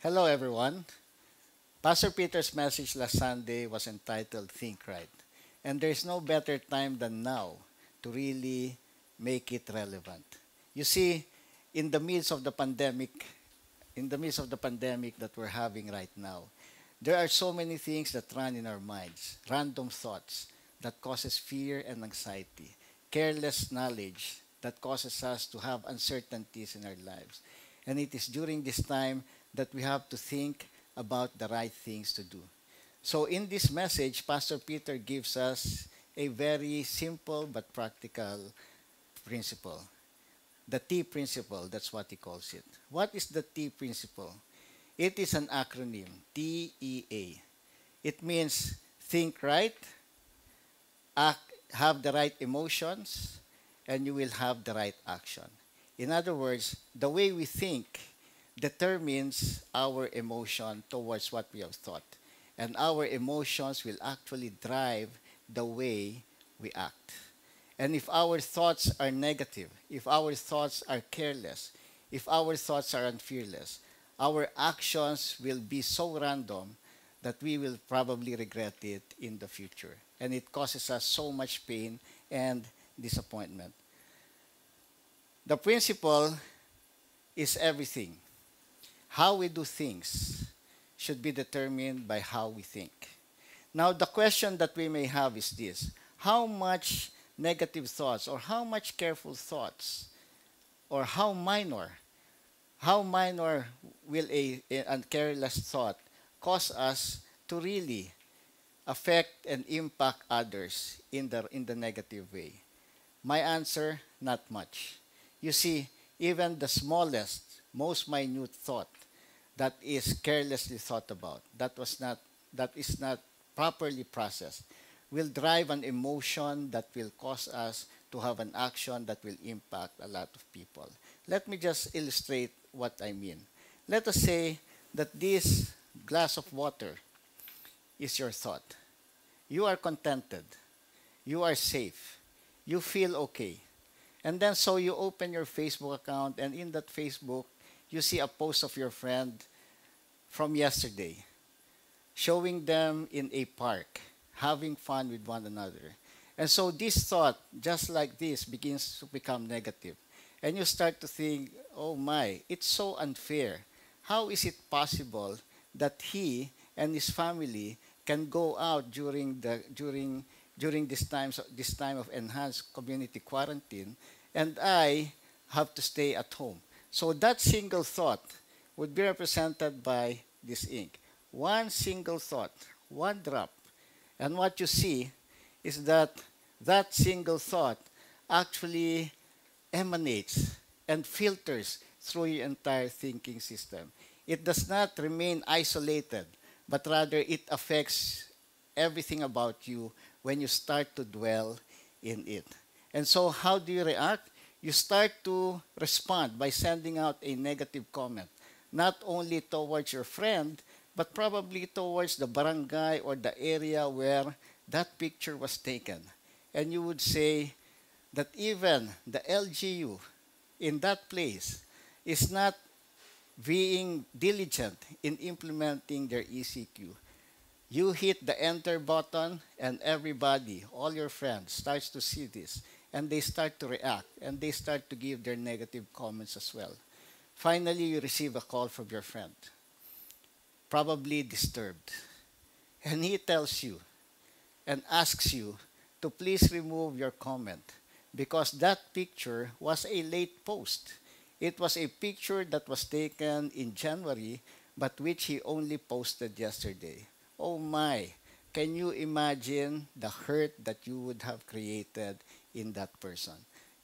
Hello, everyone. Pastor Peter's message last Sunday was entitled Think Right. And there's no better time than now to really make it relevant. You see, in the midst of the pandemic, that we're having right now, there are so many things that run in our minds, random thoughts that causes fear and anxiety, careless knowledge that causes us to have uncertainties in our lives. And it is during this time that we have to think about the right things to do. So in this message, Pastor Peter gives us a very simple but practical principle. The T principle, that's what he calls it. What is the T principle? It is an acronym, TEA. It means think right, act, have the right emotions, and you will have the right action. In other words, the way we think determines our emotion towards what we have thought. And our emotions will actually drive the way we act. And if our thoughts are negative, if our thoughts are careless, if our thoughts are unfearless, our actions will be so random that we will probably regret it in the future. And it causes us so much pain and disappointment. The principle is everything. How we do things should be determined by how we think. Now, the question that we may have is this: how much negative thoughts or how much careful thoughts or how minor will a careless thought cause us to really affect and impact others in the negative way? My answer, not much. You see, even the smallest, most minute thought that is carelessly thought about, that is not properly processed, will drive an emotion that will cause us to have an action that will impact a lot of people. Let me just illustrate what I mean. Let us say that this glass of water is your thought. You are contented. You are safe. You feel okay. And then so you open your Facebook account, and in that Facebook, you see a post of your friend from yesterday, showing them in a park, having fun with one another. And so this thought, just like this, begins to become negative. And you start to think, oh my, it's so unfair. How is it possible that he and his family can go out during this time of enhanced community quarantine, and I have to stay at home? So that single thought would be represented by this ink. One single thought, one drop. And what you see is that that single thought actually emanates and filters through your entire thinking system. It does not remain isolated, but rather it affects everything about you when you start to dwell in it. And so how do you react? You start to respond by sending out a negative comment, not only towards your friend, but probably towards the barangay or the area where that picture was taken. And you would say that even the LGU in that place is not being diligent in implementing their ECQ. You hit the enter button, and everybody, all your friends, starts to see this, and they start to react, and they start to give their negative comments as well. Finally, you receive a call from your friend, probably disturbed, and he tells you and asks you to please remove your comment because that picture was a late post. It was a picture that was taken in January, but which he only posted yesterday. Oh my, can you imagine the hurt that you would have created in that person?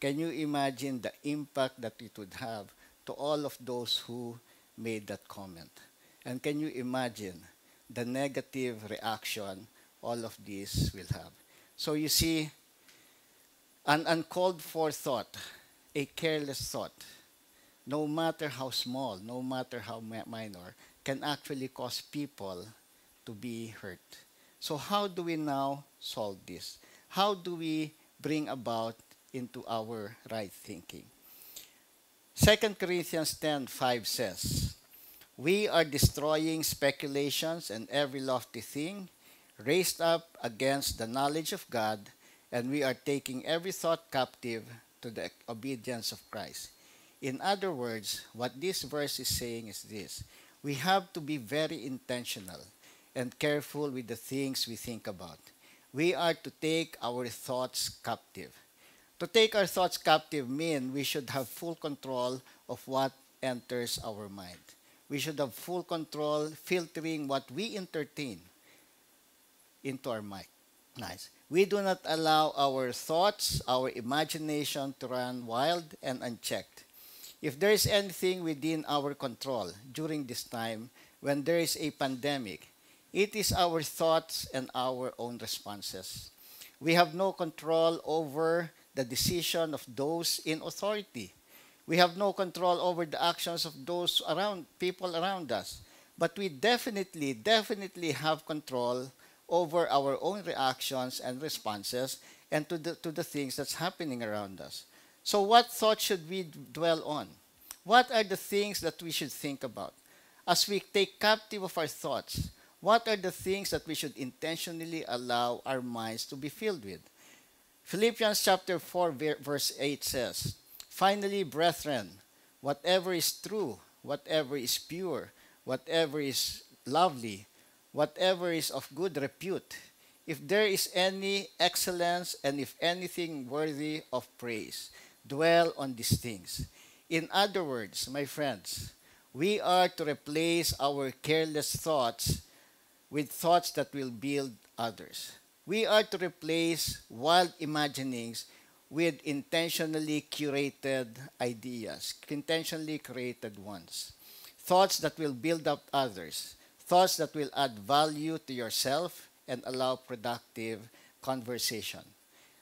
Can you imagine the impact that it would have to all of those who made that comment? And can you imagine the negative reaction all of this will have? So you see, an uncalled for thought, a careless thought, no matter how small, no matter how minor, can actually cause people to be hurt. So how do we now solve this? How do we bring about into our right thinking? 2 Corinthians 10:5 says, We are destroying speculations and every lofty thing raised up against the knowledge of God, and we are taking every thought captive to the obedience of Christ. In other words, what this verse is saying is this: we have to be very intentional and careful with the things we think about. We are to take our thoughts captive. To take our thoughts captive means we should have full control of what enters our mind. We should have full control filtering what we entertain into our mind. Nice. We do not allow our thoughts, our imagination to run wild and unchecked. If there is anything within our control during this time when there is a pandemic, it is our thoughts and our own responses. We have no control over the decision of those in authority. We have no control over the actions of those around people around us. But we definitely have control over our own reactions and responses and to the things that's happening around us. So what thoughts should we dwell on? What are the things that we should think about? As we take captive of our thoughts, what are the things that we should intentionally allow our minds to be filled with? Philippians chapter 4 verse 8 says, "Finally, brethren, whatever is true, whatever is pure, whatever is lovely, whatever is of good repute, if there is any excellence and if anything worthy of praise, dwell on these things." In other words, my friends, we are to replace our careless thoughts with thoughts that will build others. We are to replace wild imaginings with intentionally curated ideas, intentionally created ones. Thoughts that will build up others, thoughts that will add value to yourself and allow productive conversation.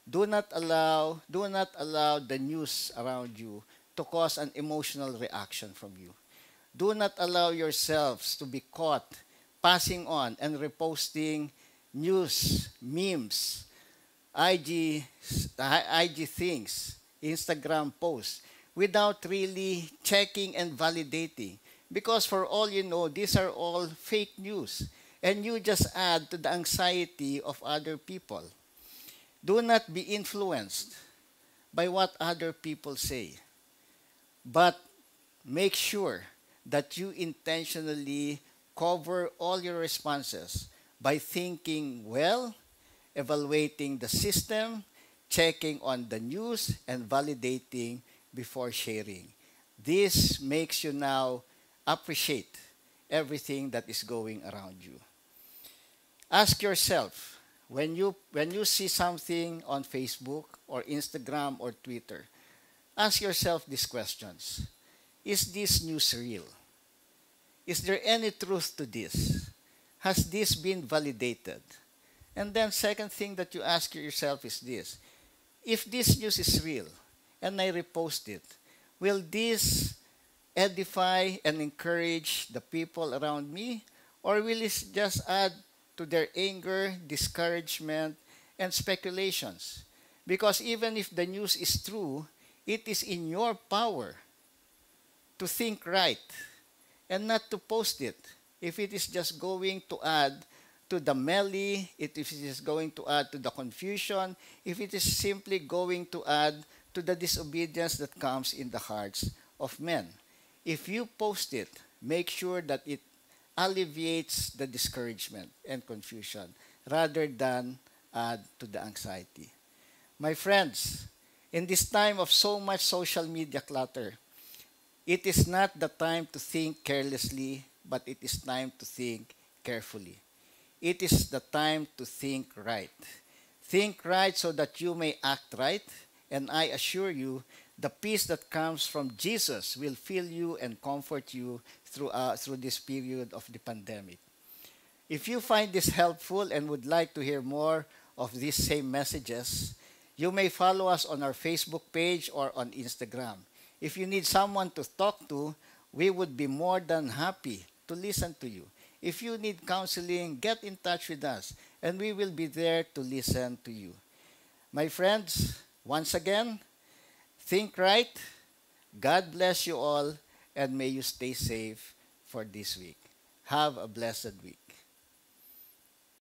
Do not allow the news around you to cause an emotional reaction from you. Do not allow yourselves to be caught passing on and reposting news, memes, IG things, Instagram posts, without really checking and validating. Because for all you know, these are all fake news. And you just add to the anxiety of other people. Do not be influenced by what other people say. But make sure that you intentionally cover all your responses by thinking well, evaluating the system, checking on the news, and validating before sharing. This makes you now appreciate everything that is going around you. Ask yourself, when you see something on Facebook or Instagram or Twitter, ask yourself these questions. Is this news real? Is there any truth to this? Has this been validated? And then second thing that you ask yourself is this: if this news is real and I repost it, will this edify and encourage the people around me? Or will it just add to their anger, discouragement, and speculations? Because even if the news is true, it is in your power to think right and not to post it. If it is just going to add to the melee, if it is going to add to the confusion, if it is simply going to add to the disobedience that comes in the hearts of men. If you post it, make sure that it alleviates the discouragement and confusion rather than add to the anxiety. My friends, in this time of so much social media clutter, it is not the time to think carelessly, but it is time to think carefully. It is the time to think right. Think right so that you may act right, and I assure you, the peace that comes from Jesus will fill you and comfort you through this period of the pandemic. If you find this helpful and would like to hear more of these same messages, you may follow us on our Facebook page or on Instagram. If you need someone to talk to, we would be more than happy to listen to you. If you need counseling, get in touch with us, and we will be there to listen to you. My friends, once again, think right. God bless you all, and may you stay safe. for this week. Have a blessed week.